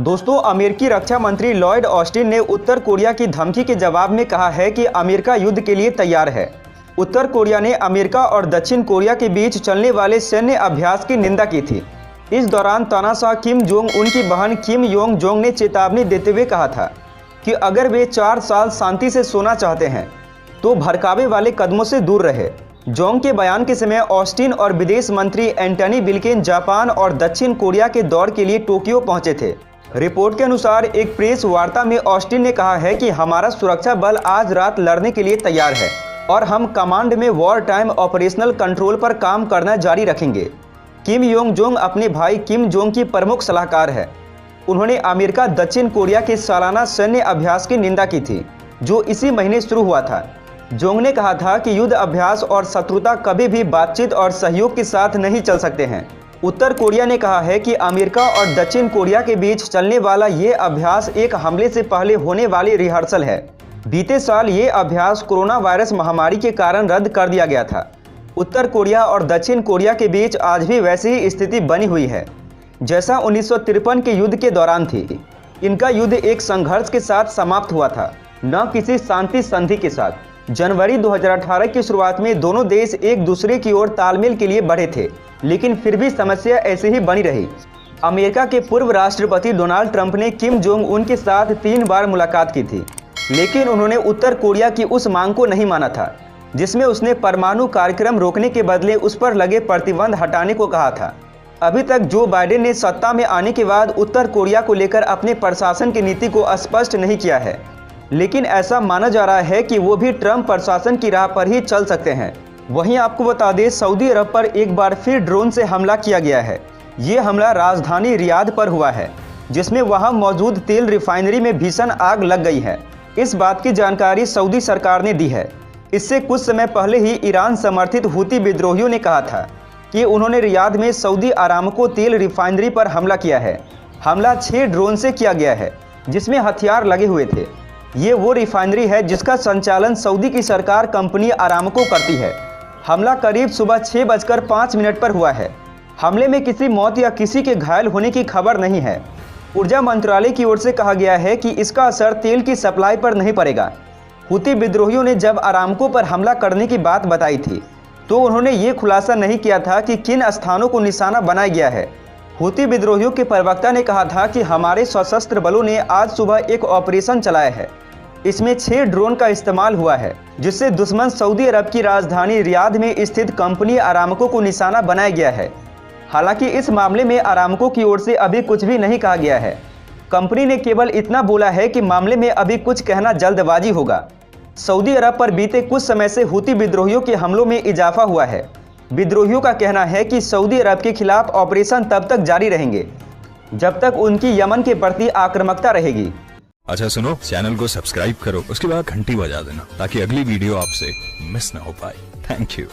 दोस्तों, अमेरिकी रक्षा मंत्री लॉयड ऑस्टिन ने उत्तर कोरिया की धमकी के जवाब में कहा है कि अमेरिका युद्ध के लिए तैयार है। उत्तर कोरिया ने अमेरिका और दक्षिण कोरिया के बीच चलने वाले सैन्य अभ्यास की निंदा की थी। इस दौरान तानाशाह किम जोंग उन की बहन किम योंग जोंग ने चेतावनी देते हुए कहा था कि अगर वे 4 साल शांति से सोना चाहते हैं तो भड़कावे वाले कदमों से दूर रहे। जोंग के बयान के समय ऑस्टिन और विदेश मंत्री एंटनी ब्लिंकेन जापान और दक्षिण कोरिया के दौरे के लिए टोक्यो पहुंचे थे। रिपोर्ट के अनुसार एक प्रेस वार्ता में ऑस्टिन ने कहा है कि हमारा सुरक्षा बल आज रात लड़ने के लिए तैयार है और हम कमांड में वॉर टाइम ऑपरेशनल कंट्रोल पर काम करना जारी रखेंगे। किम योंग जोंग अपने भाई किम जोंग की प्रमुख सलाहकार है। उन्होंने अमेरिका दक्षिण कोरिया के सालाना सैन्य अभ्यास की निंदा की थी जो इसी महीने शुरू हुआ था। जोंग ने कहा था कि युद्ध अभ्यास और शत्रुता कभी भी बातचीत और सहयोग के साथ नहीं चल सकते हैं। उत्तर कोरिया ने कहा है कि अमेरिका और दक्षिण कोरिया के बीच चलने वाला ये अभ्यास एक हमले से पहले होने वाली रिहर्सल है। बीते साल ये अभ्यास कोरोना वायरस महामारी के कारण रद्द कर दिया गया था। उत्तर कोरिया और दक्षिण कोरिया के बीच आज भी वैसी ही स्थिति बनी हुई है जैसा 1953 के युद्ध के दौरान थी। इनका युद्ध एक संघर्ष के साथ समाप्त हुआ था, न किसी शांति संधि के साथ। जनवरी 2018 की शुरुआत में दोनों देश एक दूसरे की ओर तालमेल के लिए बढ़े थे, लेकिन फिर भी समस्या ऐसे ही बनी रही। अमेरिका के पूर्व राष्ट्रपति डोनाल्ड ट्रंप ने किम जोंग उन के साथ 3 बार मुलाकात की थी, लेकिन उन्होंने उत्तर कोरिया की उस मांग को नहीं माना था जिसमें उसने परमाणु कार्यक्रम रोकने के बदले उस पर लगे प्रतिबंध हटाने को कहा था। अभी तक जो बाइडेन ने सत्ता में आने के बाद उत्तर कोरिया को लेकर अपने प्रशासन की नीति को स्पष्ट नहीं किया है, लेकिन ऐसा माना जा रहा है कि वो भी ट्रंप प्रशासन की राह पर ही चल सकते हैं। वहीं आपको बता दें, सऊदी अरब पर एक बार फिर ड्रोन से हमला किया गया है। ये हमला राजधानी रियाद पर हुआ है, जिसमें वहां मौजूद तेल रिफाइनरी में भीषण आग लग गई है। इस बात की जानकारी सऊदी सरकार ने दी है। इससे कुछ समय पहले ही ईरान समर्थित हूती विद्रोहियों ने कहा था कि उन्होंने रियाद में सऊदी अरामको तेल रिफाइनरी पर हमला किया है। हमला 6 ड्रोन से किया गया है जिसमें हथियार लगे हुए थे। ये वो रिफाइनरी है जिसका संचालन सऊदी की सरकार कंपनी अरामको करती है। हमला करीब सुबह 6:05 पर हुआ है। हमले में किसी मौत या किसी के घायल होने की खबर नहीं है। ऊर्जा मंत्रालय की ओर से कहा गया है कि इसका असर तेल की सप्लाई पर नहीं पड़ेगा। हूती विद्रोहियों ने जब अरामको पर हमला करने की बात बताई थी तो उन्होंने ये खुलासा नहीं किया था कि किन स्थानों को निशाना बनाया गया है। हूती विद्रोहियों के प्रवक्ता ने कहा था कि हमारे सशस्त्र बलों ने आज सुबह एक ऑपरेशन चलाया है। इसमें 6 ड्रोन का इस्तेमाल हुआ है जिससे दुश्मन सऊदी अरब की राजधानी रियाद में स्थित कंपनी अरामको को निशाना बनाया गया है। हालांकि इस मामले में अरामको की ओर से अभी कुछ भी नहीं कहा गया है। कंपनी ने केवल इतना बोला है कि मामले में अभी कुछ कहना जल्दबाजी होगा। सऊदी अरब पर बीते कुछ समय से हूती विद्रोहियों के हमलों में इजाफा हुआ है। विद्रोहियों का कहना है कि सऊदी अरब के खिलाफ ऑपरेशन तब तक जारी रहेंगे जब तक उनकी यमन के प्रति आक्रामकता रहेगी। अच्छा सुनो, चैनल को सब्सक्राइब करो, उसके बाद घंटी बजा देना ताकि अगली वीडियो आपसे मिस ना हो पाए। Thank you.